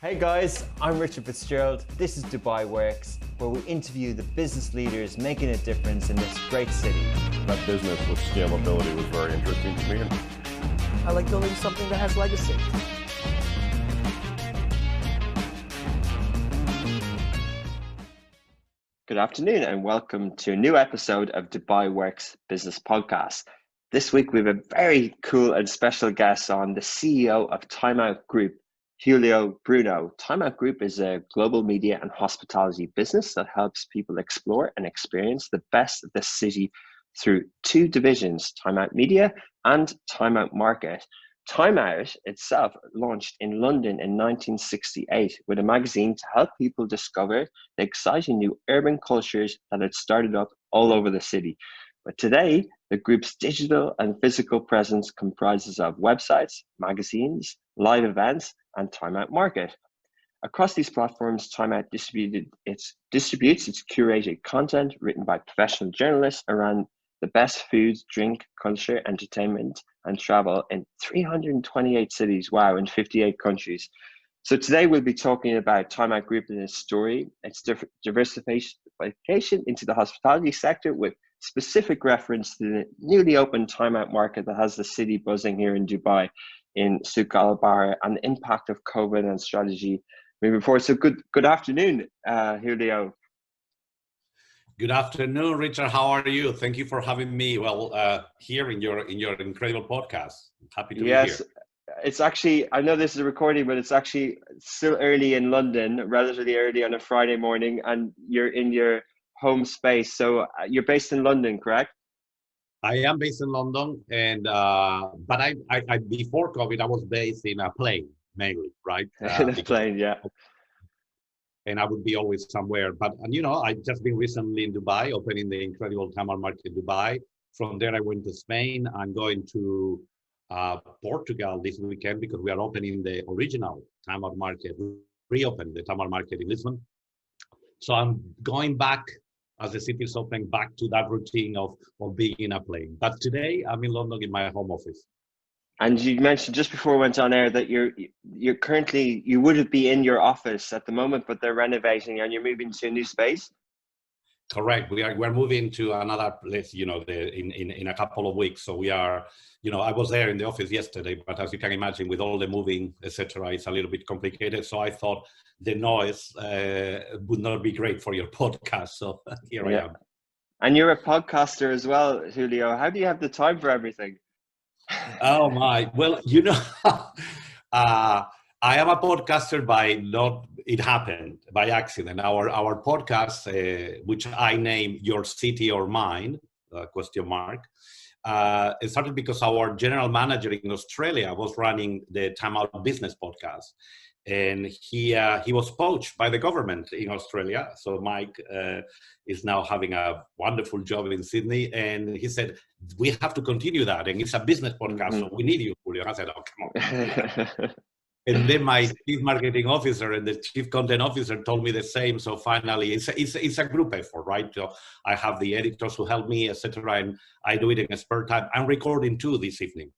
Hey guys, I'm Richard Fitzgerald. This is Dubai Works, where we interview the business leaders making a difference in this great city. That business with scalability was very interesting to me. I like building something that has legacy. Good afternoon and welcome to a new episode of Dubai Works Business Podcast. This week we have a very cool and special guest on, the CEO of Time Out Group, Julio Bruno. Time Out Group is a global media and hospitality business that helps people explore and experience the best of the city through two divisions, Time Out Media and Time Out Market. Time Out itself launched in London in 1968 with a magazine to help people discover the exciting new urban cultures that had started up all over the city. But today, the group's digital and physical presence comprises of websites, magazines, live events, and Time Out Market. Across these platforms, Time Out distributes its curated content written by professional journalists around the best food, drink, culture, entertainment, and travel in 328 cities, wow, in 58 countries. So today we'll be talking about Time Out Group and its story, its diversification into the hospitality sector with specific reference to the newly opened Time Out Market that has the city buzzing here in Dubai in Souk Al Bahar, and the impact of COVID and strategy moving forward. So good afternoon, Julio. Good afternoon, Richard. How are you? Thank you for having me. Here in your incredible podcast. Happy to be here. It's actually, I know this is a recording, but it's actually still early in London, relatively early on a Friday morning, and you're in your home space. So you're based in London, correct? I am based in London, and but I before COVID, I was based in a plane mainly, right? In a plane, yeah. And I would be always somewhere. But I just been recently in Dubai, opening the incredible Time Out Market in Dubai. From there, I went to Spain. I'm going to Portugal this weekend because we are opening the original Time Out Market, reopening the Time Out Market in Lisbon. So I'm going back as the city is opening, back to that routine of being in a plane. But today I'm in London in my home office. And you mentioned just before we went on air that you're currently, you would be in your office at the moment, but they're renovating and you're moving to a new space. Correct. We're moving to another place, in a couple of weeks. So we are, I was there in the office yesterday, but as you can imagine, with all the moving, etc., it's a little bit complicated. So I thought the noise would not be great for your podcast. So here I am. And you're a podcaster as well, Julio. How do you have the time for everything? Oh my! Well, I am a podcaster it happened by accident. Our podcast, which I name Your City or Mine, ? It started because our general manager in Australia was running the Time Out Business podcast. And he was poached by the government in Australia. So Mike is now having a wonderful job in Sydney. And he said, we have to continue that. And it's a business podcast, so we need you, Julio. And I said, oh, come on. And then my chief marketing officer and the chief content officer told me the same. So finally, it's a group effort, right? So I have the editors who help me, etc. And I do it in a spare time. I'm recording two this evening.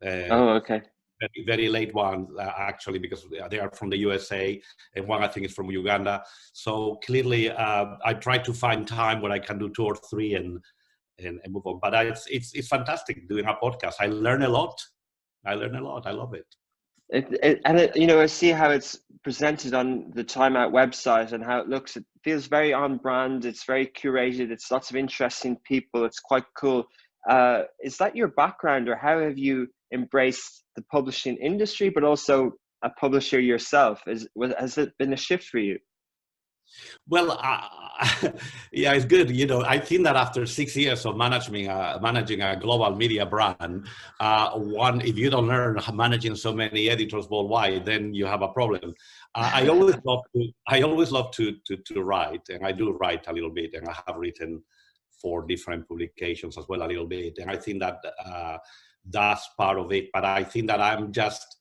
Okay. Very, very late ones, actually, because they are from the USA, and one I think is from Uganda. So clearly, I try to find time where I can do two or three and move on. But it's fantastic doing a podcast. I learn a lot. I love it. I see how it's presented on the Time Out website and how it looks. It feels very on brand. It's very curated. It's lots of interesting people. It's quite cool. Is that your background, or how have you embraced the publishing industry, but also a publisher yourself? Has it been a shift for you? Well, yeah, it's good. I think that after 6 years of managing a global media brand, if you don't learn managing so many editors worldwide, then you have a problem. I always love to write, and I do write a little bit, and I have written for different publications as well a little bit, and I think that that's part of it. But I think that I'm just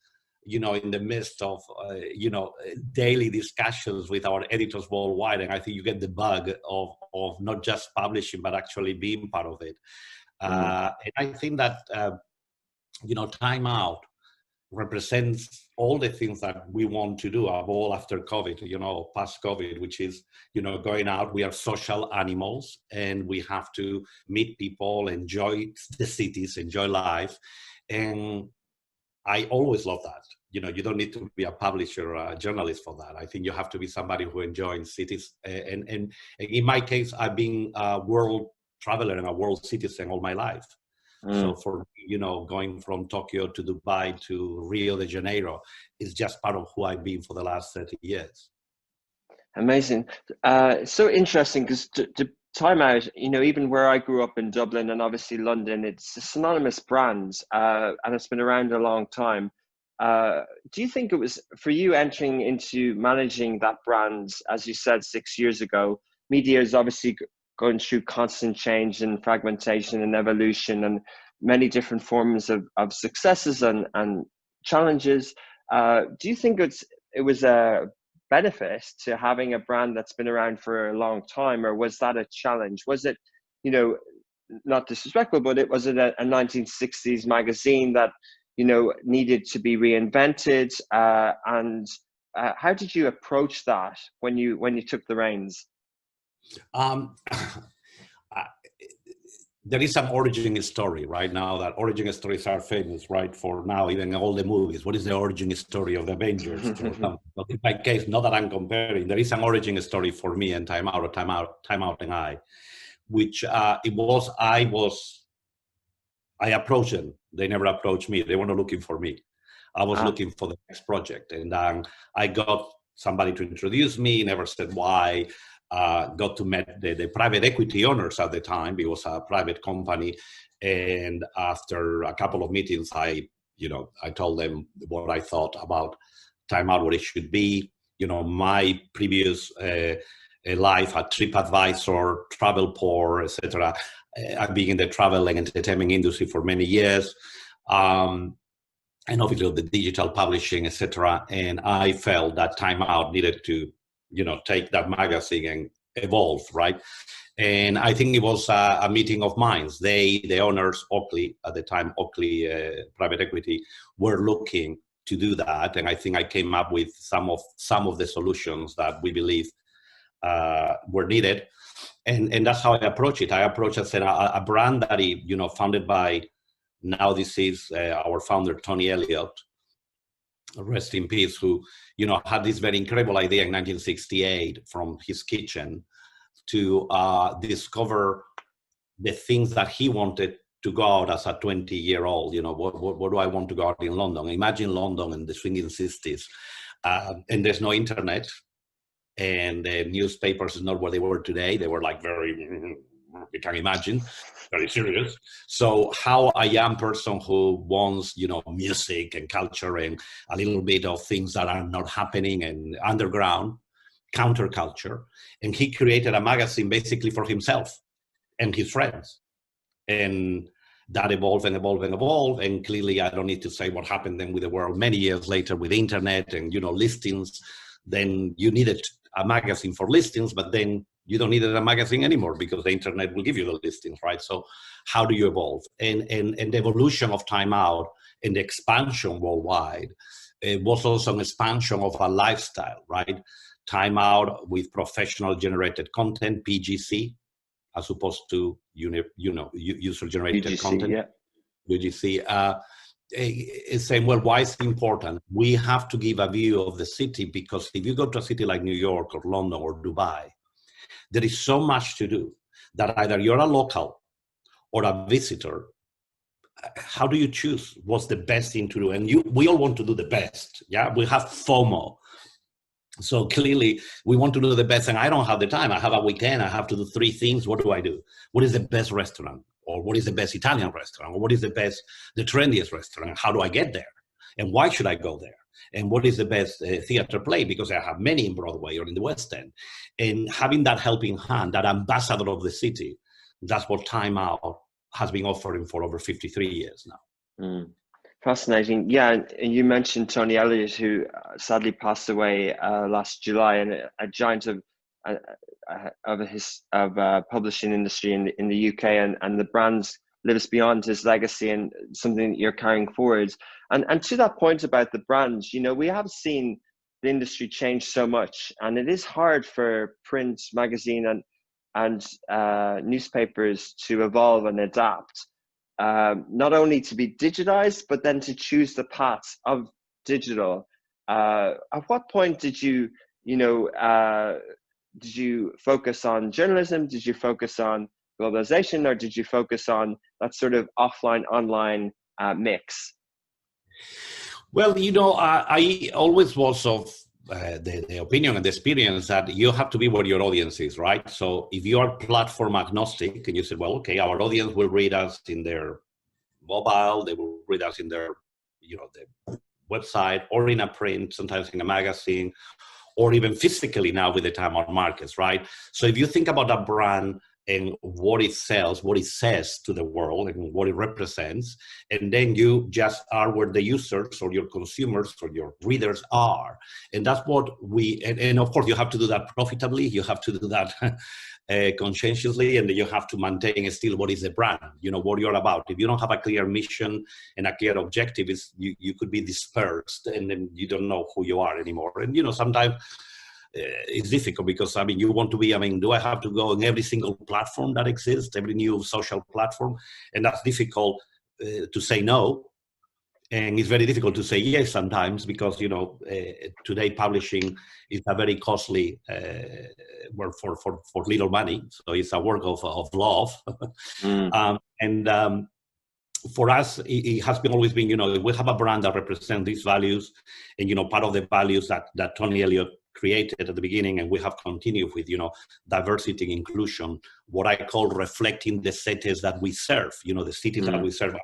in the midst of, daily discussions with our editors worldwide. And I think you get the bug of not just publishing, but actually being part of it. And I think that, Time Out represents all the things that we want to do all after COVID, past COVID, which is, going out. We are social animals and we have to meet people, enjoy the cities, enjoy life. And I always love that. You don't need to be a publisher or a journalist for that. I think you have to be somebody who enjoys cities. And in my case, I've been a world traveler and a world citizen all my life. So for, going from Tokyo to Dubai to Rio de Janeiro is just part of who I've been for the last 30 years. Amazing. So interesting, because to Time Out, even where I grew up in Dublin and obviously London, it's a synonymous brand, and it's been around a long time. Do you think it was, for you entering into managing that brand, as you said, 6 years ago, media is obviously going through constant change and fragmentation and evolution and many different forms of successes and challenges. Do you think it was a benefit to having a brand that's been around for a long time, or was that a challenge? Was it, not disrespectful, but was it a 1960s magazine that, needed to be reinvented? And how did you approach that when you took the reins? There is an origin story right now. That origin stories are famous, right? For now, even all the movies. What is the origin story of the Avengers? But in my case, not that I'm comparing, there is an origin story for me and Time Out and I, which I approached them. They never approached me. They weren't looking for me. I was looking for the next project, and I got somebody to introduce me. Never said why. Got to meet the private equity owners at the time. It was a private company, and after a couple of meetings, I told them what I thought about Time Out, what it should be. My previous life at TripAdvisor, Travelport, etc. I've been in the travel and entertainment industry for many years, and obviously the digital publishing, etc. And I felt that Time Out needed to take that magazine and evolve, right? And I think it was a meeting of minds. The owners, Oakley, at the time, Oakley Private Equity, were looking to do that. And I think I came up with some of the solutions that we believe were needed. And that's how I approach it. I said, a brand that, founded by, now this is our founder, Tony Elliott, rest in peace, who had this very incredible idea in 1968 from his kitchen to discover the things that he wanted to go out as a 20-year-old. What do I want to go out in London? Imagine London in the swinging 60s, and there's no internet, and the newspapers is not what they were today. They were like very, you can imagine, very serious. So how a young person who wants, music and culture and a little bit of things that are not happening and underground, counterculture, and he created a magazine basically for himself and his friends. And that evolved and evolved and evolved. And clearly, I don't need to say what happened then with the world many years later with internet and, listings. Then you needed a magazine for listings, but then you don't need a magazine anymore because the internet will give you the listings, right? So how do you evolve? And the evolution of Time Out and the expansion worldwide, it was also an expansion of a lifestyle, right? Time Out with professional generated content, PGC, as opposed to user-generated content. Yeah. UGC. Is saying, well, why is it important? We have to give a view of the city, because if you go to a city like New York or London or Dubai, there is so much to do that either you're a local or a visitor. How do you choose what's the best thing to do? And we all want to do the best. Yeah, we have FOMO. So clearly we want to do the best, and I don't have the time. I have a weekend. I have to do 3 things. What do I do? What is the best restaurant? Or what is the best Italian restaurant? Or what is the trendiest restaurant? How do I get there? And why should I go there? And what is the best theater play? Because I have many in Broadway or in the West End. And having that helping hand, that ambassador of the city, that's what Time Out has been offering for over 53 years now. Fascinating. Yeah, and you mentioned Tony Elliott, who sadly passed away last July, and a giant of publishing industry in the UK, and the brand's lives beyond his legacy and something that you're carrying forward. And to that point about the brands, we have seen the industry change so much, and it is hard for print, magazine, and newspapers to evolve and adapt, not only to be digitized, but then to choose the path of digital. At what point did you focus on journalism? Did you focus on globalization, or did you focus on that sort of offline online mix? Well, I always was of the opinion and the experience that you have to be where your audience is, right? So if you are platform agnostic and you say, well, okay, our audience will read us in their mobile, they will read us in their, the website, or in a print, sometimes in a magazine, or even physically now with the time out markets, right? So if you think about a brand and what it sells, what it says to the world, and what it represents, and then you just are where the users or your consumers or your readers are. And that's what and of course you have to do that profitably, you have to do that conscientiously, and you have to maintain still what is the brand, what you're about. If you don't have a clear mission and a clear objective, you could be dispersed, and then you don't know who you are anymore. And sometimes it's difficult because you want to be, do I have to go on every single platform that exists, every new social platform? And that's difficult to say no. And it's very difficult to say yes sometimes because, today publishing is a very costly work for little money. So it's a work of love. For us, it has always been, we have a brand that represents these values, and, part of the values that Tony Elliott created at the beginning, and we have continued with, diversity and inclusion, what I call reflecting the cities that we serve, the cities that we serve,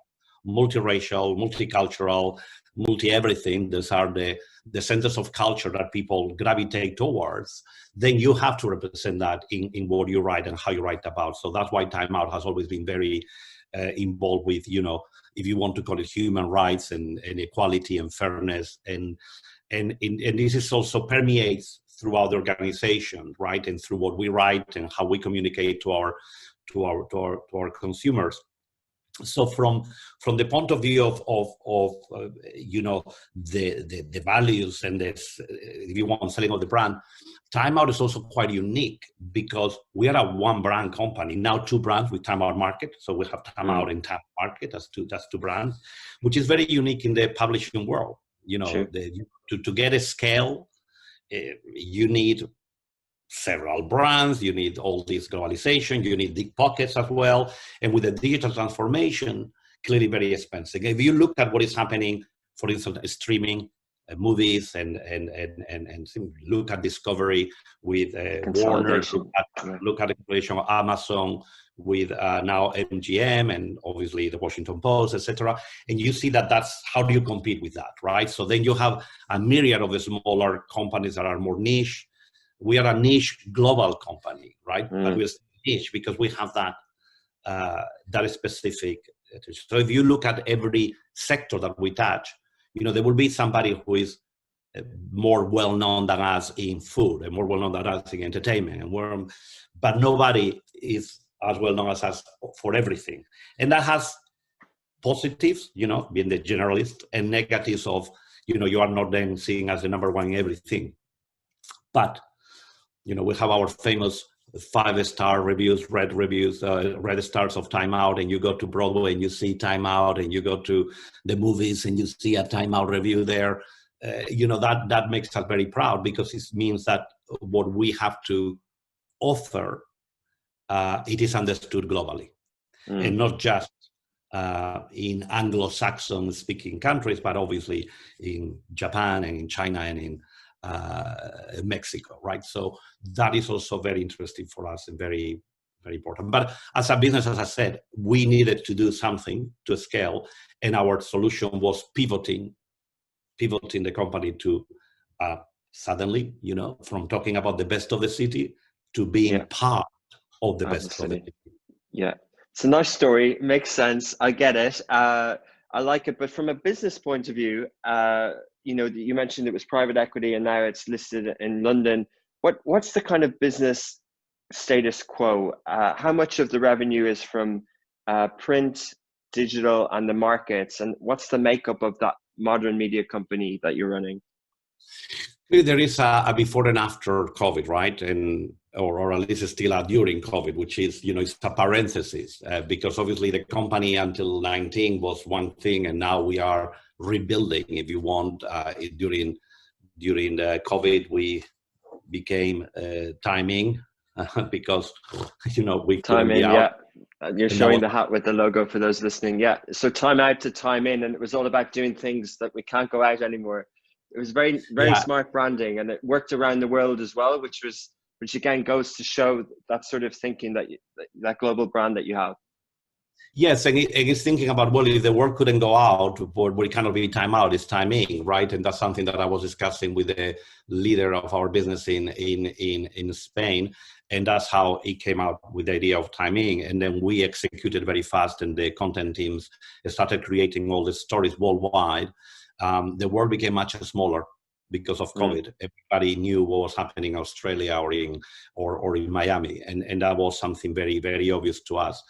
multiracial, multicultural, multi-everything. Those are the centers of culture that people gravitate towards. Then you have to represent that in what you write and how you write about. So that's why Time Out has always been very involved with, if you want to call it human rights and equality and fairness, and this is also permeates throughout the organization, right, and through what we write and how we communicate to our consumers. So from the point of view of the values and this, if you want, selling of the brand, Time Out is also quite unique because we are a one brand company, now two brands with Time Out Market. So we have Time Out and Time Market, that's two brands, which is very unique in the publishing world. Sure. To get a scale, you need several brands, you need all this globalization, you need deep pockets as well. And with the digital transformation, clearly very expensive. If you look at what is happening, for instance, streaming, movies, and look at Discovery with Warner, look at the creation of Amazon with now MGM and obviously the Washington Post, etc. And you see that's how do you compete with that, right? So then you have a myriad of the smaller companies that are more niche. We are a niche global company, right? But we're niche because we have that specific. So if you look at every sector that we touch, there will be somebody who is more well-known than us in food and more well-known than us in entertainment. But nobody is as well-known as us for everything. And that has positives, being the generalist, and negatives of, you are not then seen as the number one in everything. But we have our famous 5-star reviews, red stars of Time Out, and you go to Broadway and you see Time Out, and you go to the movies and you see a Time Out review there. That makes us very proud because it means that what we have to offer, it is understood globally, and not just in Anglo-Saxon speaking countries, but obviously in Japan and in China and in Mexico, right? So that is also very interesting for us and very, very important. But as a business, as I said, we needed to do something to scale, and our solution was pivoting the company to suddenly, from talking about the best of the city to being part of the best of the city. Yeah, it's a nice story. It makes sense. I get it. I like it. But from a business point of view, you mentioned it was private equity and now it's listed in London. What's the kind of business status quo? How much of the revenue is from print, digital, and the markets. And what's the makeup of that modern media company that you're running? There is a before and after COVID, right? And or at least still a during COVID, which is, it's a parenthesis because obviously the company until 19 was one thing, and now we are rebuilding, if you want. During the COVID, we became timing because, we couldn't be Time in, out. yeah. You're And showing the hat with the logo for those listening. Yeah. So time out to time in, and it was all about doing things that we can't go out anymore. It was very, very Yeah. smart branding, and it worked around the world as well, which again goes to show that sort of thinking that global brand that you have. Yes, and it's thinking about, well, if the work couldn't go out, but we cannot be time out, it's timing, right? And that's something that I was discussing with the leader of our business in Spain. And that's how it came out with the idea of timing. And then we executed very fast, and the content teams started creating all the stories worldwide. The world became much smaller because of COVID. Everybody knew what was happening in Australia or in Miami. And that was something very, very obvious to us.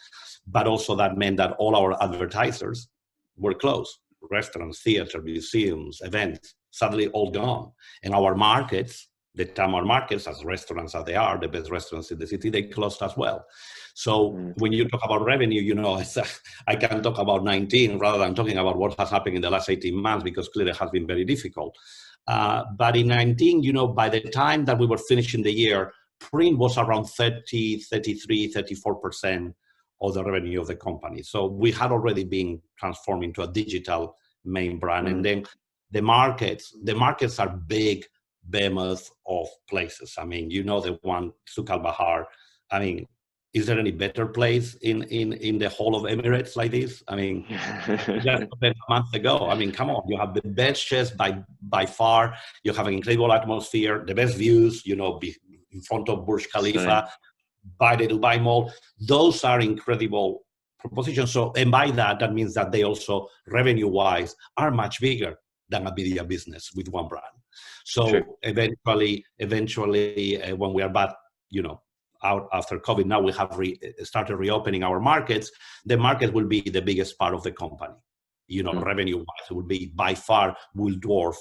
But also that meant that all our advertisers were closed. Restaurants, theater, museums, events, suddenly all gone. And our markets, the Tamar markets, as restaurants as they are, the best restaurants in the city, they closed as well. So when you talk about revenue, I can talk about 19 rather than talking about what has happened in the last 18 months, because clearly it has been very difficult. But in 19, by the time that we were finishing the year, print was around 30, 33, 34% of the revenue of the company. So we had already been transformed into a digital main brand. And then the markets are big behemoth of places. I mean, the one, Souk Al Bahar. I mean, is there any better place in the whole of Emirates like this? I mean, just a month ago. I mean, come on, you have the best chefs by far. You have an incredible atmosphere, the best views, in front of Burj Khalifa, by the Dubai Mall. Those are incredible propositions. So, and by that means that they also, revenue-wise, are much bigger than a media business with one brand. So eventually, when we are back, out after COVID, now we have started reopening our markets. The market will be the biggest part of the company. Revenue-wise, it will be by far will dwarf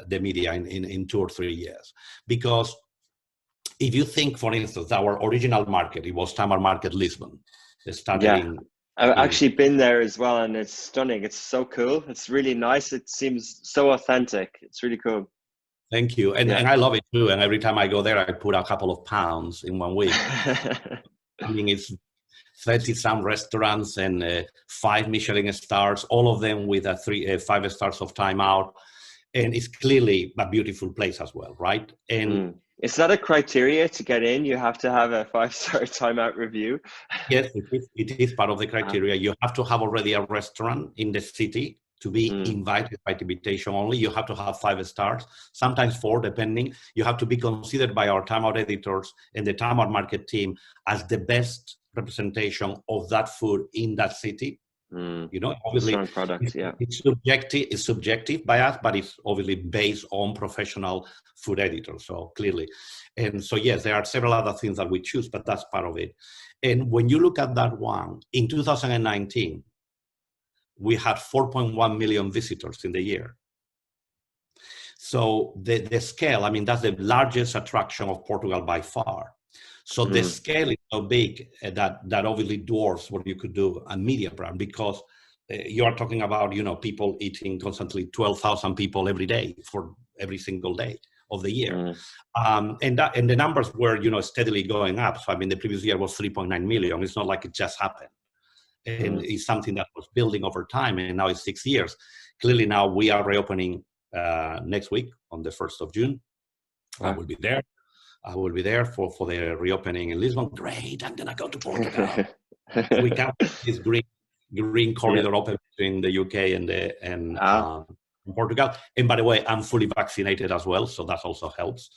the media in 2 or 3 years. Because if you think, for instance, our original market, it was Tamar Market Lisbon. It started I've actually been there as well, and it's stunning. It's so cool. It's really nice. It seems so authentic. It's really cool. Thank you. And I love it too. And every time I go there, I put a couple of pounds in 1 week. I mean, it's 30-some restaurants and 5 Michelin stars, all of them with 5 stars of Time Out. And it's clearly a beautiful place as well, right? And is that a criteria to get in? You have to have a 5-star Time Out review? Yes, it is part of the criteria. You have to have already a restaurant in the city to be invited by invitation only. You have to have 5 stars, sometimes 4, depending. You have to be considered by our Time Out editors and the Time Out market team as the best representation of that food in that city. Obviously, strong product, it's subjective by us, but it's obviously based on professional food editors. So clearly, and so yes, there are several other things that we choose, but that's part of it. And when you look at that one, in 2019, we had 4.1 million visitors in the year. So the scale, I mean, that's the largest attraction of Portugal by far. So the scale is so big that obviously dwarfs what you could do a media brand, because you are talking about, people eating constantly, 12,000 people every day for every single day of the year. And the numbers were, steadily going up. So, I mean, the previous year was 3.9 million. It's not like it just happened. And it's something that was building over time, and now it's 6 years. Clearly now we are reopening next week on the 1st of June. I will be there. I will be there for the reopening in Lisbon. Great, I'm gonna go to Portugal. We can this green corridor open between the UK and Portugal. And by the way, I'm fully vaccinated as well, so that also helps.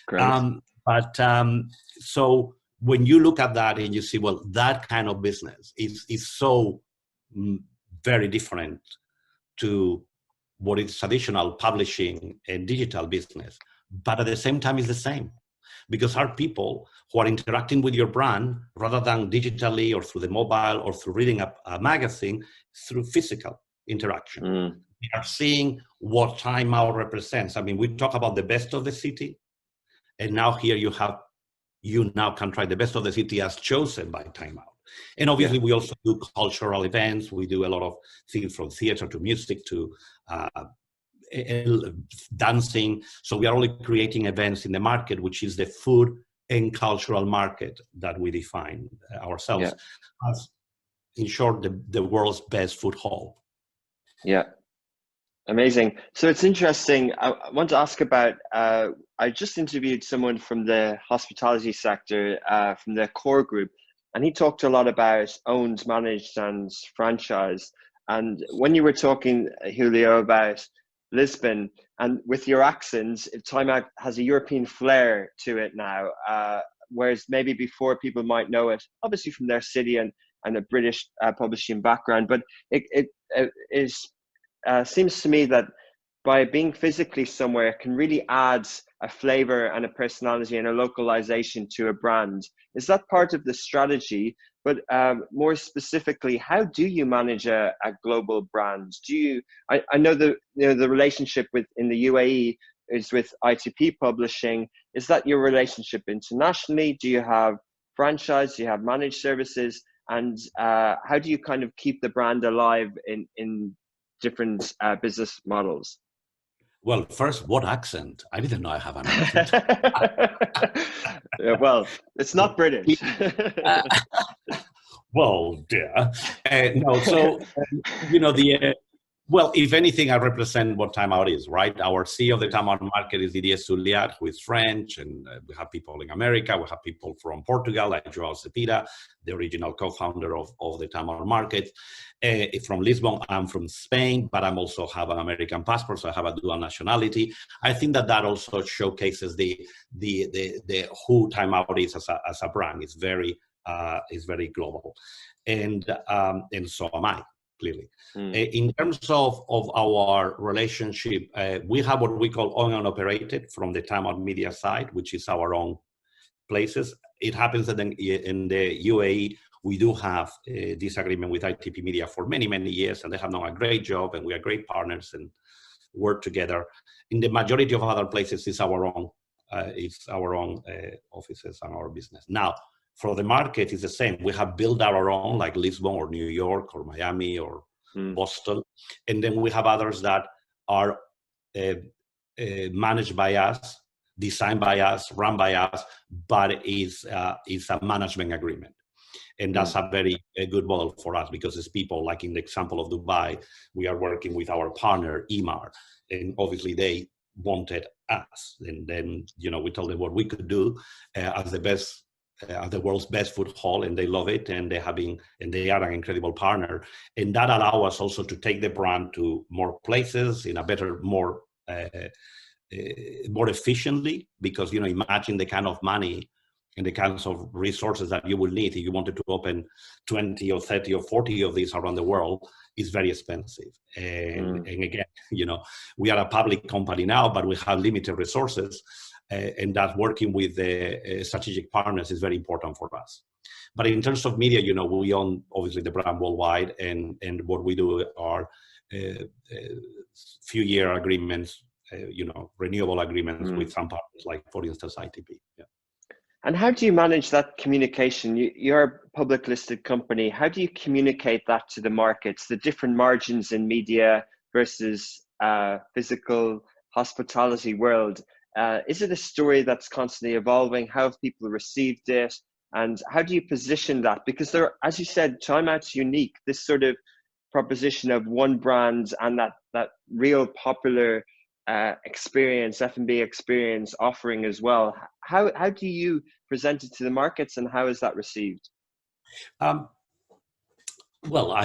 Great. So when you look at that and you see, well, that kind of business is so very different to what is traditional publishing and digital business, but at the same time, it's the same. because are people who are interacting with your brand rather than digitally or through the mobile or through reading a magazine, through physical interaction. We are seeing what Time Out represents. I mean, we talk about the best of the city, and now here you now can try the best of the city as chosen by Time Out. And obviously, we also do cultural events. We do a lot of things from theater to music to dancing. So we are only creating events in the market, which is the food and cultural market that we define ourselves as, in short, the world's best food hall. Yeah. Amazing. So it's interesting. I want to ask about, I just interviewed someone from the hospitality sector, from the core group, and he talked a lot about owned, managed, and franchise. And when you were talking, Julio, about Lisbon, and with your accents, Time Out has a European flair to it now, whereas maybe before people might know it, obviously from their city and a British publishing background, but it is seems to me that by being physically somewhere, it can really add a flavor and a personality and a localization to a brand. Is that part of the strategy? But more specifically, how do you manage a global brand? Do you? I know the relationship in the UAE is with ITP Publishing. Is that your relationship internationally? Do you have franchise? Do you have managed services? And how do you kind of keep the brand alive in different business models? Well, first, what accent? I didn't know I have an accent. Well, it's not British. Well, dear. No, so, well, if anything, I represent what Time Out is, right? Our CEO of the Time Out market is Didier Souliat, who is French, and we have people in America, we have people from Portugal, like Joao Cepeda, the original co-founder of the Time Out market. From Lisbon, I'm from Spain, but I'm also have an American passport, so I have a dual nationality. I think that also showcases the who Time Out is as a brand. It's very global, and so am I. Clearly. In terms of our relationship, we have what we call owned and operated from the Time Out Media side, which is our own places. It happens that in the UAE, we do have this agreement with ITP Media for many, many years, and they have done a great job, and we are great partners and work together. In the majority of other places, it's our own offices and our business. Now, for the market, it's the same. We have built our own, like Lisbon or New York or Miami or Boston. And then we have others that are managed by us, designed by us, run by us, but it's a management agreement. And that's a very good model for us, because it's people, like in the example of Dubai, we are working with our partner, Emaar, and obviously they wanted us. And then, we told them what we could do as the world's best food hall, and they love it, and they are an incredible partner, and that allows us also to take the brand to more places in a better, more efficiently, because imagine the kind of money and the kinds of resources that you will need if you wanted to open 20 or 30 or 40 of these around the world. Is very expensive, and again, we are a public company now, but we have limited resources. And that working with the strategic partners is very important for us. But in terms of media, we own obviously the brand worldwide, and what we do are few year agreements, renewable agreements with some partners, like for instance ITP. Yeah. And how do you manage that communication? You're a public listed company. How do you communicate that to the markets, the different margins in media versus physical hospitality world? Is it a story that's constantly evolving? How have people received it? And how do you position that? Because there, as you said, Time Out's unique, this sort of proposition of one brand and that real popular experience, F&B experience offering as well. How do you present it to the markets, and how is that received? Well,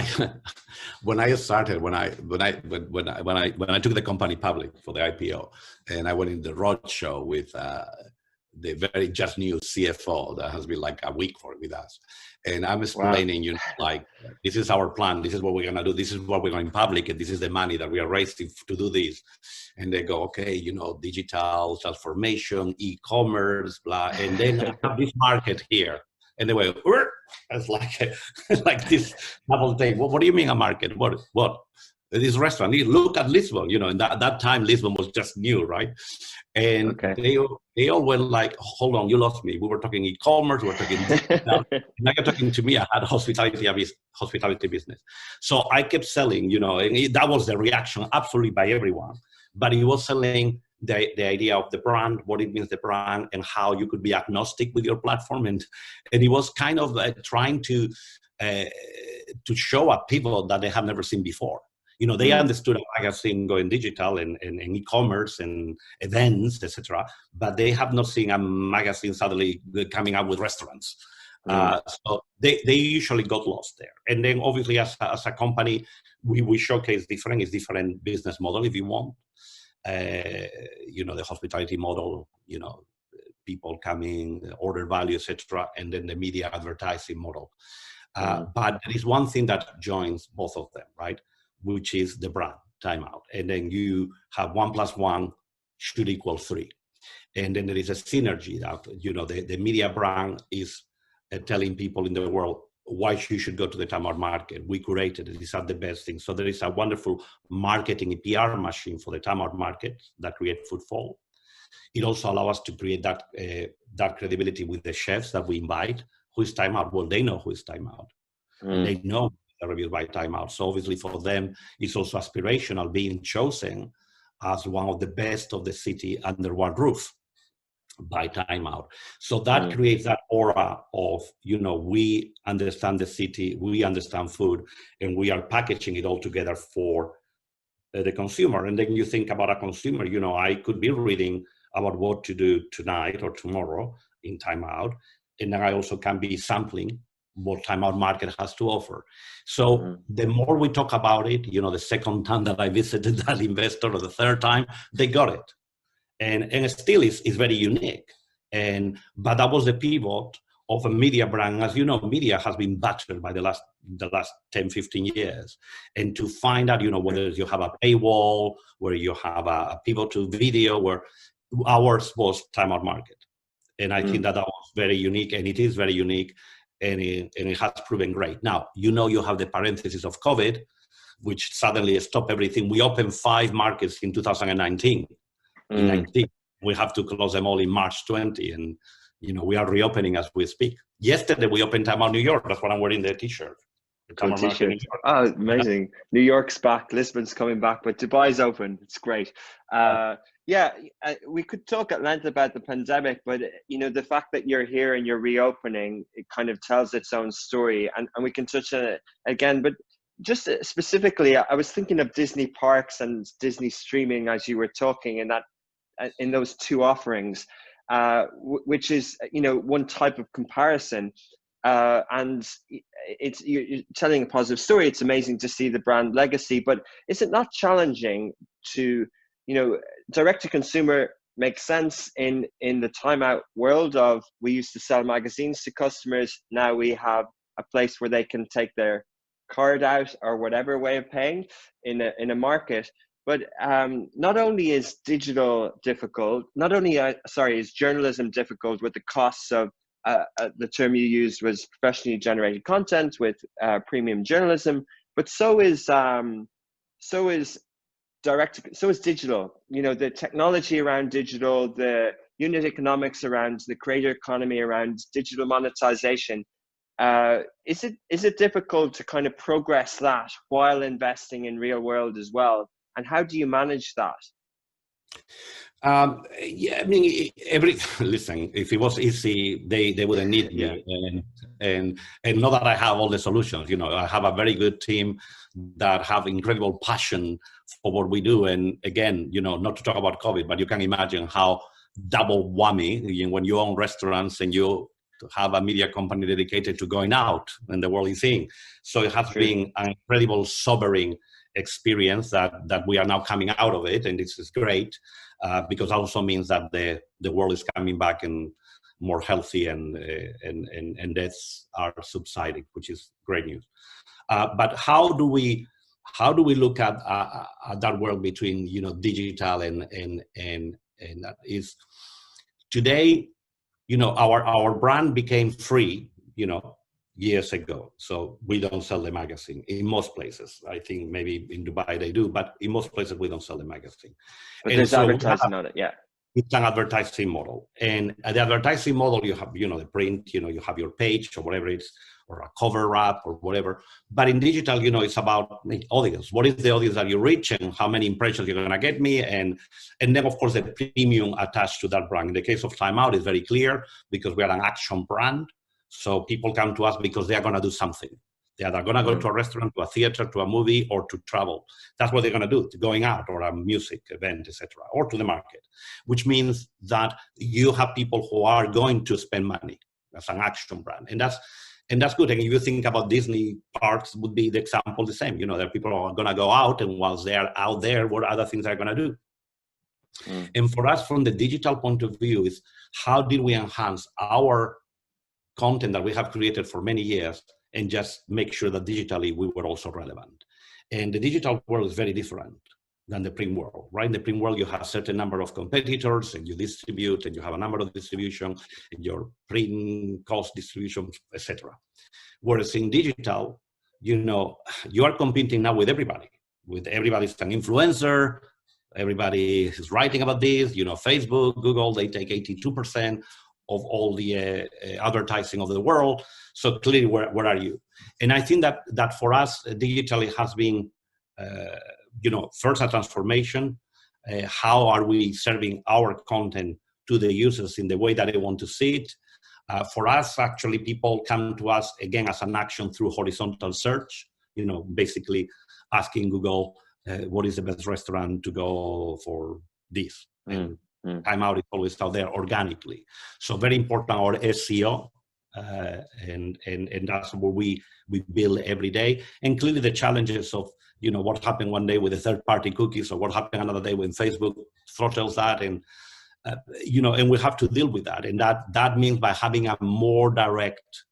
when I started, when I took the company public for the IPO, and I went in the roadshow with the very just new CFO that has been like a week with us. And I'm Wow. explaining, like, this is our plan. This is what we're going to do. This is what we're going public. And this is the money that we are raising to do this. And they go, okay, digital transformation, e-commerce, blah. And then I have this market here. And they went, it's like this double thing. What do you mean a market? What? This restaurant, look at Lisbon, and that time Lisbon was just new, right? And they all went like, hold on, you lost me. We were talking e-commerce, we were talking digital. Now you're talking to me, I had hospitality business. So I kept selling, and that was the reaction absolutely by everyone. But it was selling the idea of the brand, what it means the brand, and how you could be agnostic with your platform. And it was kind of trying to show up people that they have never seen before. They understood a magazine going digital and e-commerce and events, etc. But they have not seen a magazine suddenly coming up with restaurants. So they usually got lost there. And then obviously as a company, we showcase different business model if you want. The hospitality model, people coming, order value, etc. And then the media advertising model. But there is one thing that joins both of them, right? Which is the brand, Time Out. And then you have 1 + 1 should equal 3. And then there is a synergy that, the media brand is telling people in the world why you should go to the Time Out market. We curated it. These are the best things. So there is a wonderful marketing and PR machine for the Time Out market that create footfall. It also allows us to create that credibility with the chefs that we invite. Who is Time Out? Well, they know who is Time Out. They know the reviews by Time Out. So obviously for them, it's also aspirational being chosen as one of the best of the city under one roof by Time Out. So that creates that aura of, we understand the city, we understand food, and we are packaging it all together for the consumer. And then you think about a consumer, I could be reading about what to do tonight or tomorrow in Time Out. And then I also can be sampling what Time Out market has to offer. So the more we talk about it, the second time that I visited that investor or the third time, they got it. And still is very unique. But that was the pivot of a media brand. As you know, media has been battered by the last 10, 15 years. And to find out, whether you have a paywall, where you have a pivot to video, where ours was Time Out market. And I think that was very unique, and it is very unique. And it has proven great. Now, you have the parenthesis of COVID, which suddenly stopped everything. We opened 5 markets in 2019. In 19, we have to close them all in March 20. And, we are reopening as we speak. Yesterday, we opened Time Out New York. That's what I'm wearing, the t-shirt. Cool t-shirt. Oh, amazing. New York's back, Lisbon's coming back, but Dubai's open. It's great. We could talk at length about the pandemic, but the fact that you're here and you're reopening, it kind of tells its own story, and we can touch on it again. But just specifically, I was thinking of Disney parks and Disney streaming as you were talking, and that in those two offerings, which is one type of comparison. And you're telling a positive story. It's amazing to see the brand legacy, but is it not challenging to, direct to consumer makes sense in the Time Out world of, we used to sell magazines to customers. Now we have a place where they can take their card out or whatever way of paying in a market. But not only is digital difficult, is journalism difficult with the costs of, the term you used was professionally generated content with premium journalism, but so is digital. The technology around digital, the unit economics around the creator economy, around digital monetization. Is it difficult to kind of progress that while investing in real world as well? And how do you manage that? Listen, if it was easy, they wouldn't need me. And not that I have all the solutions. I have a very good team that have incredible passion for what we do. And again, not to talk about COVID, but you can imagine how double whammy when you own restaurants and you have a media company dedicated to going out and the world is seeing. So it has been an incredible sobering experience that we are now coming out of it, and this is great because also means that the world is coming back and more healthy, and deaths are subsiding, which is great news. But how do we look at that world between digital and that is today? Our brand became free years ago, so we don't sell the magazine in most places. I think maybe in Dubai they do, but in most places we don't sell the magazine. But there's advertising on it, yeah. It's an advertising model, and the advertising model, you have the print, you have your page or whatever it is, or a cover wrap or whatever. But in digital, it's about the audience. What is the audience that you reach, and how many impressions you're going to get me, and then of course the premium attached to that brand. In the case of Time Out, it's very clear because we are an action brand, so people come to us because they are going to do something. They are going to go to a restaurant, to a theater, to a movie, or to travel. That's what they're going to do, to going out, or a music event, etc., or to the market, which means that you have people who are going to spend money. That's an action brand, and that's good. And if you think about Disney parks, would be the example the same. There are people who are going to go out, and once they are out there, what other things are going to do? And for us, from the digital point of view, is how did we enhance our content that we have created for many years, and just make sure that digitally we were also relevant. And the digital world is very different than the print world, right? In the print world, you have a certain number of competitors, and you distribute, and you have a number of distribution, and your print cost distribution, etc. Whereas in digital, you are competing now with everybody. Everybody's an influencer, everybody is writing about this, Facebook, Google, they take 82% of all the advertising of the world. So clearly, where are you? And I think that for us, digitally has been, first a transformation. How are we serving our content to the users in the way that they want to see it? For us, actually, people come to us, again, as an action through horizontal search, basically asking Google, what is the best restaurant to go for this? Time Out is always out there organically. So very important, our SEO, and that's what we build every day. And clearly the challenges of, what happened one day with the third-party cookies, or what happened another day when Facebook throttles that, and and we have to deal with that. And that means by having a more direct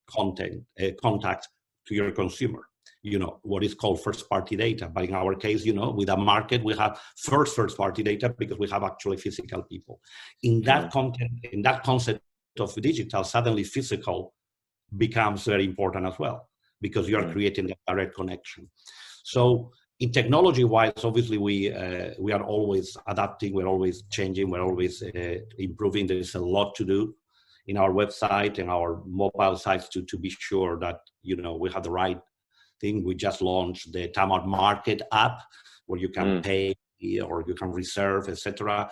contact to your consumer. What is called first-party data. But in our case, with a market, we have first-party data because we have actually physical people. In that content, in that concept of digital, suddenly physical becomes very important as well, because you are creating that direct connection. So in technology-wise, obviously, we are always adapting, we're always changing, we're always improving. There is a lot to do in our website and our mobile sites to be sure that, we have the right thing. We just launched the Time Out Market app, where you can pay or you can reserve, etc.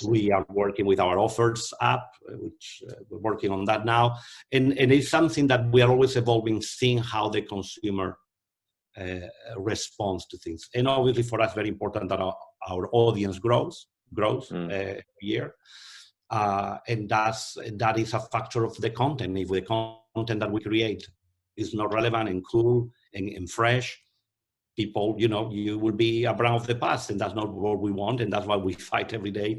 We are working with our offers app, which we're working on that now. And it's something that we are always evolving, seeing how the consumer responds to things. And obviously for us, very important that our audience grows every year. And that is a factor of the content. If the content that we create is not relevant and cool and fresh, people, you will be a brand of the past, and that's not what we want. And that's why we fight every day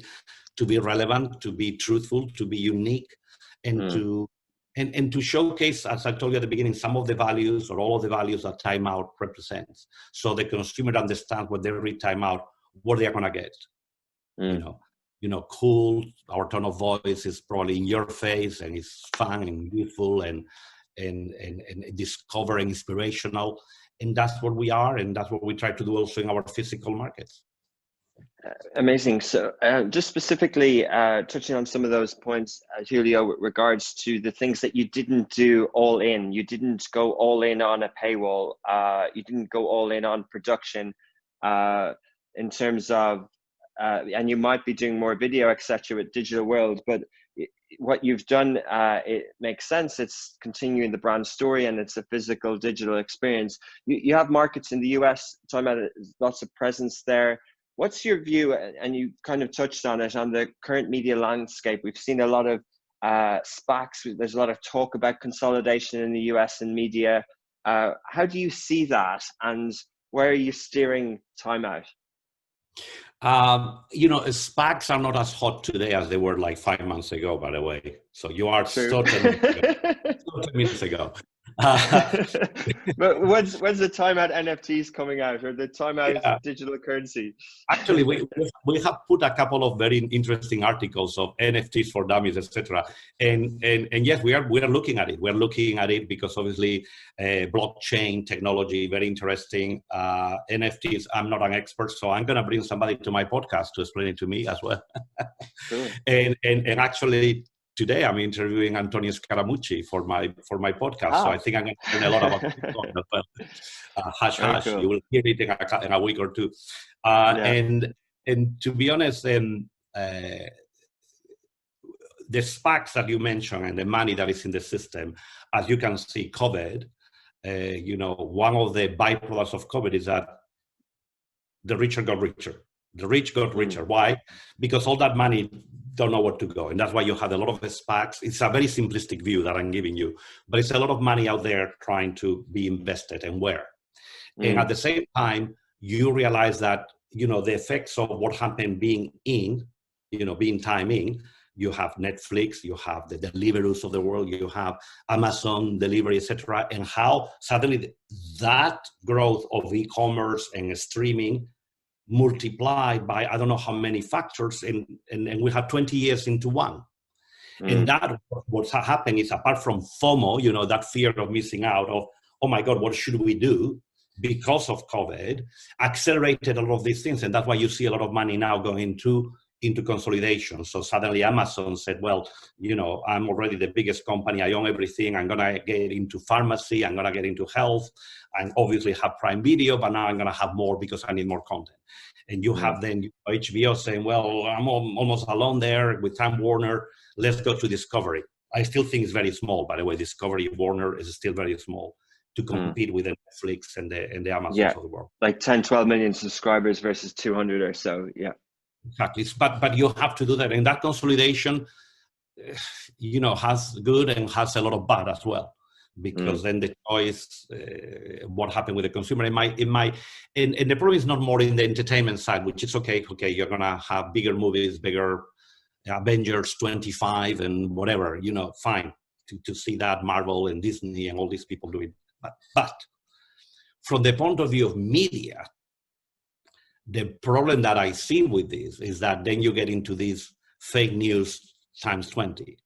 to be relevant, to be truthful, to be unique, and to showcase, as I told you at the beginning, some of the values or all of the values that Time Out represents. So the consumer understands when they read Time Out, what they are going to get. Cool, our tone of voice is probably in your face, and it's fun and youthful and discovering, inspirational. And that's what we are, and that's what we try to do also in our physical markets. Amazing. So just specifically touching on some of those points, Julio, with regards to the things that you didn't do all in. You didn't go all in on a paywall. You didn't go all in on production in terms of, and you might be doing more video, etc. with Digital World, but what you've done, it makes sense. It's continuing the brand story, and it's a physical digital experience. You have markets in the US, talking about lots of presence there. What's your view, and you kind of touched on it, on the current media landscape? We've seen a lot of SPACs. There's a lot of talk about consolidation in the US in media. How do you see that? And where are you steering Time Out? SPACs are not as hot today as they were like 5 months ago, by the way. So you are True. so 10 minutes ago. Uh, But when's the Time Out NFTs coming out, or the Time Out yeah. digital currency? Actually, we have put a couple of very interesting articles of NFTs for dummies, etc. And yes, we are looking at it. We're looking at it because obviously blockchain technology, very interesting. NFTs, I'm not an expert, so I'm going to bring somebody to my podcast to explain it to me as well. Cool. And actually, today I'm interviewing Antonio Scaramucci for my podcast. So I think I'm going to learn a lot about Bitcoin as well. Hash. Cool. You will hear it in a week or two. And to be honest, the SPACs that you mentioned and the money that is in the system, as you can see, COVID, one of the byproducts of COVID is that the richer got richer. The rich got richer. Why? Because all that money don't know where to go. And that's why you have a lot of SPACs. It's a very simplistic view that I'm giving you, but it's a lot of money out there trying to be invested and where. And at the same time, you realize that, the effects of what happened being time in, you have Netflix, you have the Deliveroo's of the world, you have Amazon delivery, etc. And how suddenly that growth of e-commerce and streaming multiplied by I don't know how many factors, and we have 20 years into one. And that what's happening is, apart from FOMO, that fear of missing out of, oh my God, what should we do? Because of COVID, accelerated a lot of these things. And that's why you see a lot of money now going into consolidation. So suddenly Amazon said, well, I'm already the biggest company. I own everything. I'm going to get into pharmacy. I'm going to get into health. And obviously have Prime Video, but now I'm going to have more because I need more content. And you have then HBO saying, well, I'm almost alone there with Time Warner. Let's go to Discovery. I still think it's very small, by the way. Discovery Warner is still very small to compete with the Netflix and the Amazons of the world. Like 10, 12 million subscribers versus 200 or so. Yeah. Exactly. But you have to do that. And that consolidation, has good and has a lot of bad as well. Because then the choice, what happened with the consumer, it might, and the problem is not more in the entertainment side, which is okay, you're going to have bigger movies, bigger Avengers 25 and whatever, fine to see that, Marvel and Disney and all these people doing. But from the point of view of media, the problem that I see with this is that then you get into these fake news times 20.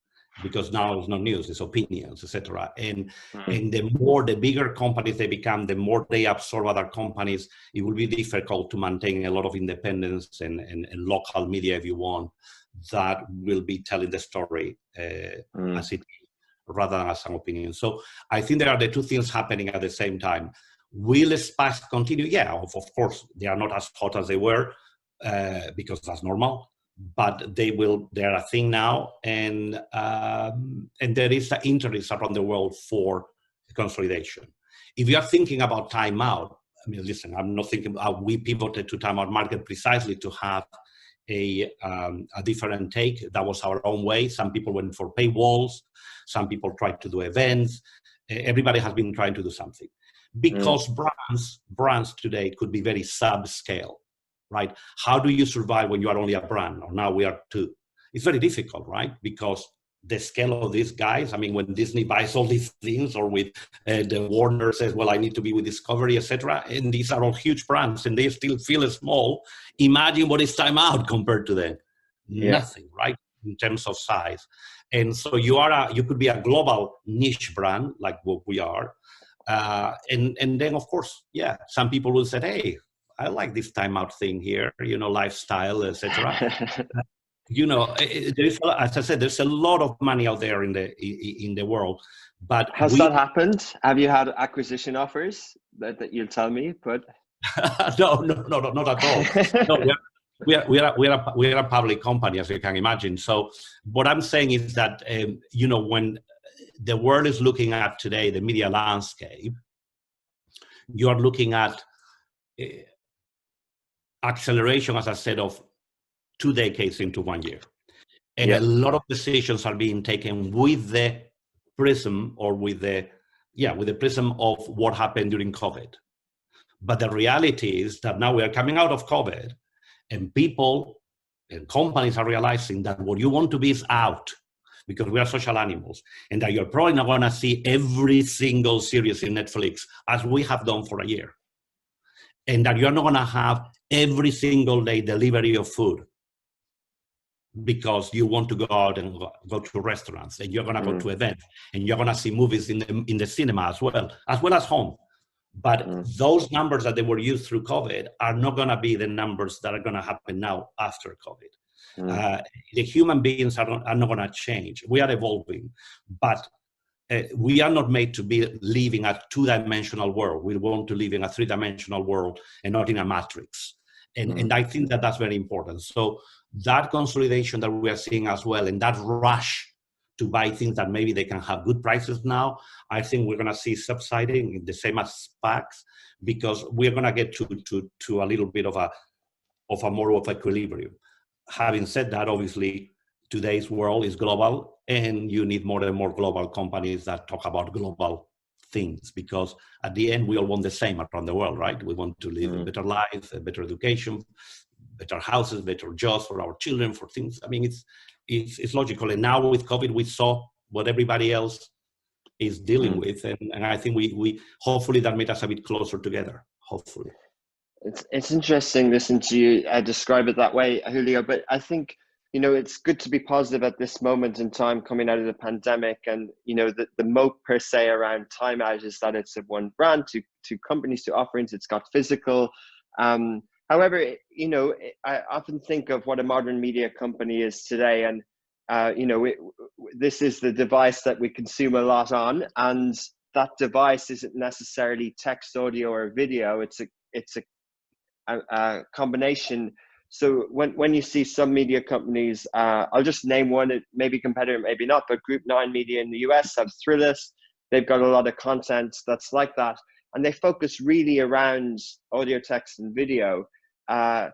Because now it's not news, it's opinions, etc. And the bigger companies they become, the more they absorb other companies, it will be difficult to maintain a lot of independence and local media, if you want, that will be telling the story as it is, rather than as an opinion. So I think there are the two things happening at the same time. Will SPACs continue? Yeah, of course, they are not as hot as they were because that's normal. But they're a thing now, and there is an interest around the world for consolidation. If you are thinking about Time Out, listen, I'm not thinking we pivoted to Time Out Market precisely to have a different take. That was our own way. Some people went for paywalls. Some people tried to do events. Everybody has been trying to do something. Because brands today could be very subscale. Right? How do you survive when you are only a brand? Or now we are two. It's very difficult, right? Because the scale of these guys, when Disney buys all these things, or with the Warner says, well, I need to be with Discovery, etc., and these are all huge brands and they still feel small. Imagine what is Time Out compared to them. Nothing, right? In terms of size. And so you could be a global niche brand like what we are. And then, of course, some people will say, hey, I like this Time Out thing here, lifestyle, etc. There is, as I said, there's a lot of money out there in the world. But has that happened? Have you had acquisition offers that you'll tell me? But no, not at all. No, we are a public company, as you can imagine. So what I'm saying is that when the world is looking at today the media landscape, you are looking at acceleration, as I said, of 2 decades into 1 year. And a lot of decisions are being taken with the prism, or with the prism of what happened during COVID. But the reality is that now we are coming out of COVID, and people and companies are realizing that what you want to be is out, because we are social animals, and that you're probably not going to see every single series in Netflix as we have done for a year, and that you're not going to have every single day delivery of food because you want to go out and go to restaurants, and you're going to go to events, and you're going to see movies in the cinema as well as home. But those numbers that they were used through COVID are not going to be the numbers that are going to happen now after COVID. The human beings are not going to change. We are evolving, but we are not made to be living a two-dimensional world. We want to live in a three-dimensional world and not in a matrix. And I think that that's very important. So that consolidation that we are seeing as well, and that rush to buy things that maybe they can have good prices now, I think we're going to see subsiding, the same as SPACs, because we're going to get to a little bit of a more of equilibrium. Having said that, obviously, today's world is global, and you need more and more global companies that talk about global things, because at the end, we all want the same around the world, right? We want to live a better life, a better education, better houses, better jobs for our children, for things. I mean, it's logical. And now with COVID, we saw what everybody else is dealing with. And I think we hopefully that made us a bit closer together, hopefully. It's interesting listening to you describe it that way, Julio, but I think, it's good to be positive at this moment in time coming out of the pandemic. And, the moat per se around Time Out is that it's a one brand, to companies, to offerings, it's got physical. However, I often think of what a modern media company is today, and this is the device that we consume a lot on, and that device isn't necessarily text, audio, or video. It's a combination. So when you see some media companies, I'll just name one, it may be competitor, maybe not, but Group 9 Media in the US have Thrillist. They've got a lot of content that's like that, and they focus really around audio, text, and video. I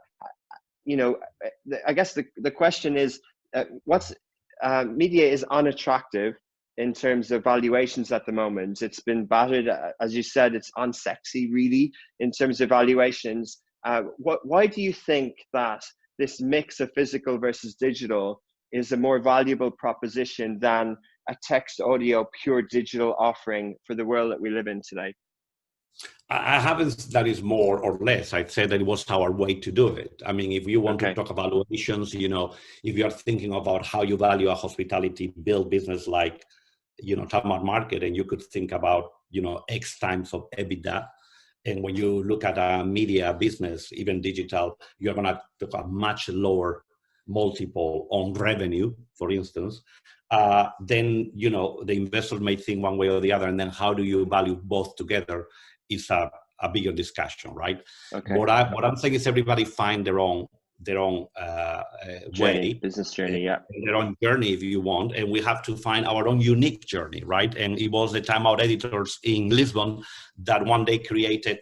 guess the question is, media is unattractive in terms of valuations at the moment. It's been battered, as you said, it's unsexy really in terms of valuations. Why do you think that this mix of physical versus digital is a more valuable proposition than a text, audio, pure digital offering for the world that we live in today? I haven't that is more or less. I'd say that it was our way to do it. I mean, if you want to talk about valuations, if you are thinking about how you value a hospitality build business like, Time Out Market, and you could think about, X times of EBITDA. And when you look at a media business, even digital, you're going to look at much lower multiple on revenue, for instance. Then, the investors may think one way or the other, and then how do you value both together is a bigger discussion, right? Okay. What I'm saying is everybody find their own way, business journey, their own journey if you want, and we have to find our own unique journey, right? And it was the Time Out editors in Lisbon that one day created,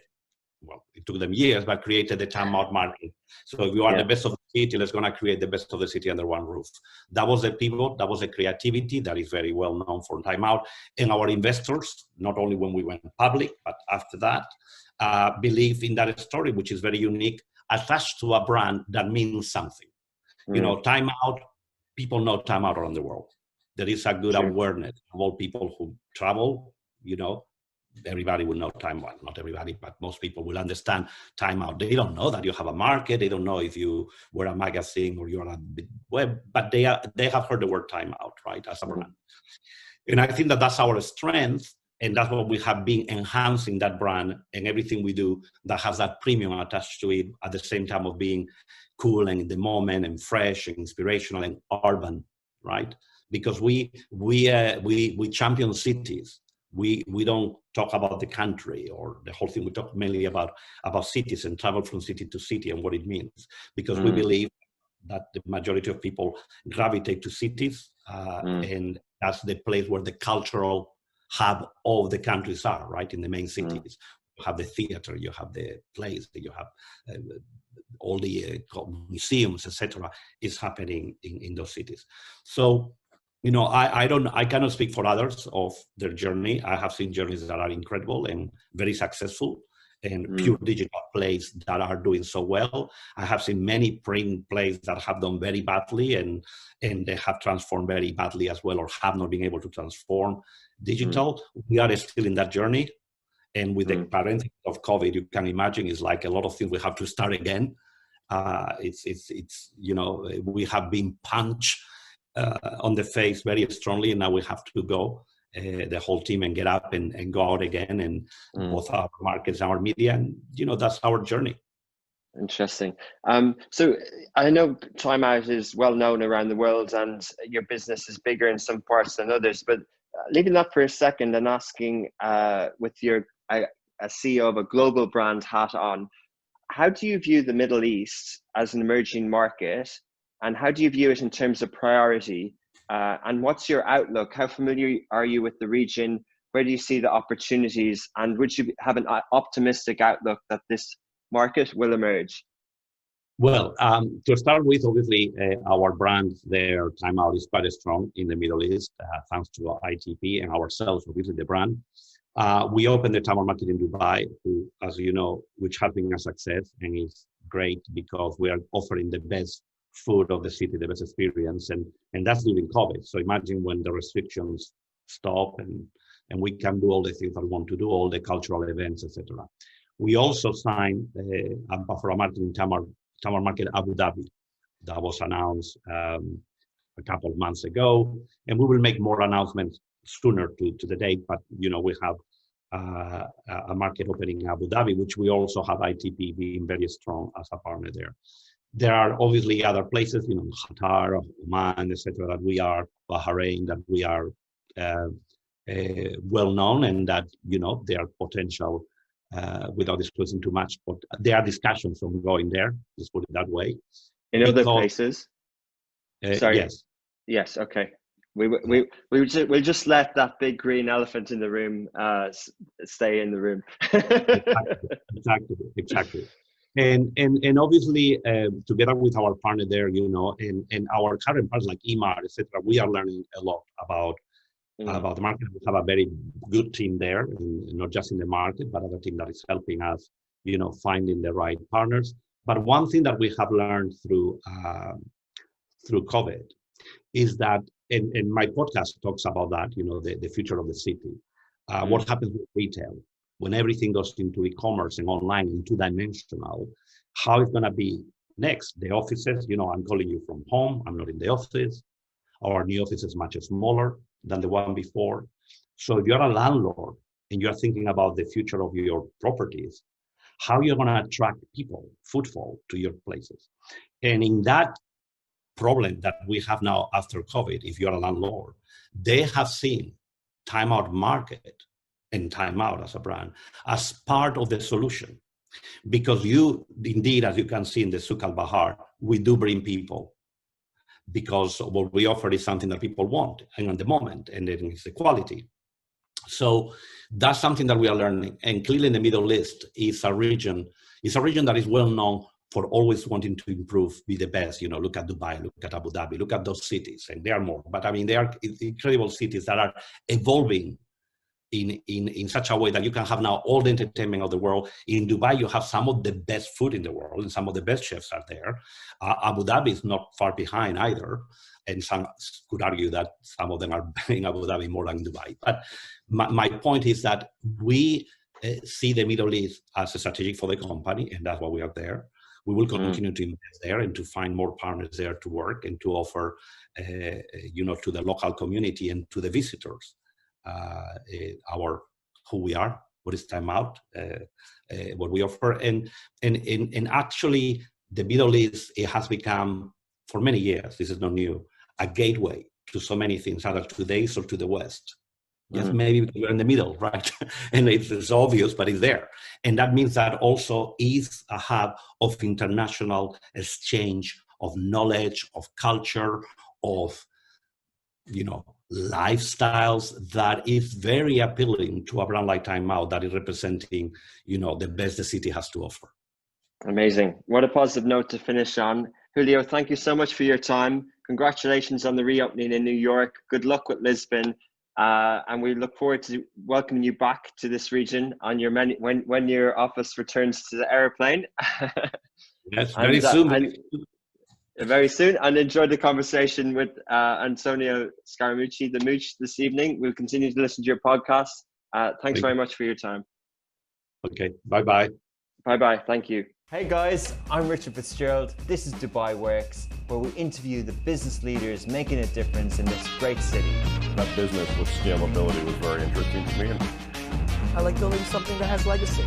well, it took them years, but created the Time Out Market. So if you are the best of the city, let's going to create the best of the city under one roof. That was the pivot, that was the creativity that is very well known for Time Out. And our investors, not only when we went public, but after that, believe in that story, which is very unique, attached to a brand that means something. Time Out, people know Time Out around the world. There is a good awareness of all people who travel, everybody will know Time Out. Not everybody, but most people will understand Time Out. They don't know that you have a market. They don't know if you were a magazine or you're a web, but they have heard the word Time Out, right, as a brand. And I think that that's our strength. And that's what we have been enhancing that brand and everything we do that has that premium attached to it at the same time of being cool and in the moment and fresh and inspirational and urban, right? Because we champion cities. We don't talk about the country or the whole thing. We talk mainly about cities and travel from city to city and what it means. Because we believe that the majority of people gravitate to cities and that's the place where the cultural hub of the countries are, right? In the main cities. You have the theater, you have the plays, you have all the museums, etc. is happening in those cities. So, I cannot speak for others of their journey. I have seen journeys that are incredible and very successful. and pure digital plays that are doing so well. I have seen many print plays that have done very badly and they have transformed very badly as well, or have not been able to transform digital. We are still in that journey. And with the parenting of COVID, you can imagine it's like a lot of things we have to start again. It's you know, we have been punched on the face very strongly, and now we have to go, the whole team, and get up and go out again, and both our markets and our media, and you know, that's our journey. Interesting. So I know Time Out is well known around the world, and your business is bigger in some parts than others. But leaving that for a second and asking, with your a CEO of a global brand hat on, how do you view the Middle East as an emerging market, and how do you view it in terms of priority? And what's your outlook? How familiar are you with the region? Where do you see the opportunities? And would you have an optimistic outlook that this market will emerge? Well, to start with, obviously, our brand there, Time Out, is quite strong in the Middle East, thanks to ITP and ourselves, obviously, the brand. We opened the Time Out market in Dubai, as you know, which has been a success, and is great because we are offering the best food of the city, the best experience, and that's during COVID. So imagine when the restrictions stop and we can do all the things that we want to do, all the cultural events, etc. We also signed for a market in Time Out market Abu Dhabi. That was announced a couple of months ago, and we will make more announcements sooner to the date. But you know, we have a market opening in Abu Dhabi, which we also have ITP being very strong as a partner there. There are obviously other places, you know, Qatar, Oman, etc., that we are, Bahrain, that we are well known, and that, you know, they are potential, without disclosing too much, but there are discussions ongoing there, let's put it that way. In other places? Sorry. Yes, okay. We'll just let that big green elephant in the room stay in the room. Exactly. And obviously, together with our partner there, you know, and our current partners like EMAR, etc., we are learning a lot about the market. We have a very good team there, and not just in the market, but other team that is helping us, you know, finding the right partners. But one thing that we have learned through COVID is that, and my podcast talks about that, you know, the future of the city. What happens with retail when everything goes into e-commerce and online and two-dimensional? How it's going to be next? The offices, you know, I'm calling you from home. I'm not in the office. Our new office is much smaller than the one before. So if you're a landlord and you're thinking about the future of your properties, how you're going to attract people, footfall to your places. And in that problem that we have now after COVID, if you're a landlord, they have seen Time Out market and Time Out as a brand as part of the solution. Because you, indeed, as you can see in the Souk Al Bahar, we do bring people, because what we offer is something that people want and at the moment, and then it's the quality. So that's something that we are learning. And clearly in the Middle East is a region that is well known for always wanting to improve, be the best. You know, look at Dubai, look at Abu Dhabi, look at those cities, and there are more. But I mean, they are incredible cities that are evolving in such a way that you can have now all the entertainment of the world. In Dubai, you have some of the best food in the world, and some of the best chefs are there. Abu Dhabi is not far behind either, and some could argue that some of them are in Abu Dhabi more than Dubai. But my point is that we see the Middle East as a strategic for the company, and that's why we are there. We will continue to invest there and to find more partners there to work and to offer, you know, to the local community and to the visitors, who we are, what is Time Out, what we offer, and actually the Middle East, it has become for many years, this is not new, a gateway to so many things, either to the east or to the west. Yes, maybe because we're in the middle, right? And it's obvious, but it's there. And that means that also is a hub of international exchange of knowledge, of culture, of, you know, lifestyles, that is very appealing to a brand like Time Out that is representing, you know, the best the city has to offer. Amazing. What a positive note to finish on. Julio, thank you so much for your time. Congratulations on the reopening in New York. Good luck with Lisbon. And we look forward to welcoming you back to this region on your when your office returns to the airplane. Yes, very soon. Very soon, and enjoyed the conversation with Antonio Scaramucci, the Mooch, this evening. We'll continue to listen to your podcast. Thanks very much for your time. Okay, bye-bye. Bye-bye, thank you. Hey guys, I'm Richard Fitzgerald. This is Dubai Works, where we interview the business leaders making a difference in this great city. That business with scalability was very interesting to me. I like building something that has legacy.